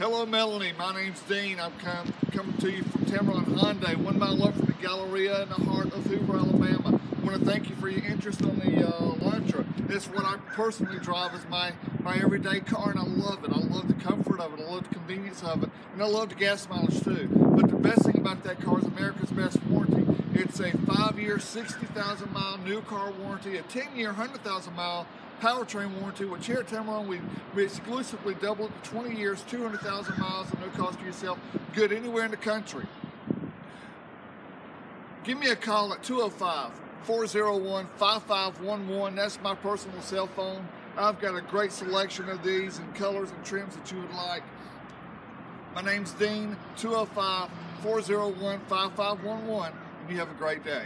Hello, Melanie. My name's Dean. I'm coming to you from Tameron Hyundai, 1 mile up from the Galleria in the heart of Hoover, Alabama. I want to thank you for your interest on the Elantra. It's what I personally drive as my everyday car, and I love it. I love the comfort of it. I love the convenience of it, and I love the gas mileage too. But the best thing about that car is America's Best warranty. It's a 5-year, 60,000 mile new car warranty, a 10-year, 100,000 mile powertrain warranty, which here at Tameron we exclusively double it to 20 years, 200,000 miles at no cost to yourself, good anywhere in the country. Give me a call at 205-401-5511. That's my personal cell phone. I've got a great selection of these in colors and trims that you would like. My name's Dean, 205-401-5511, and you have a great day.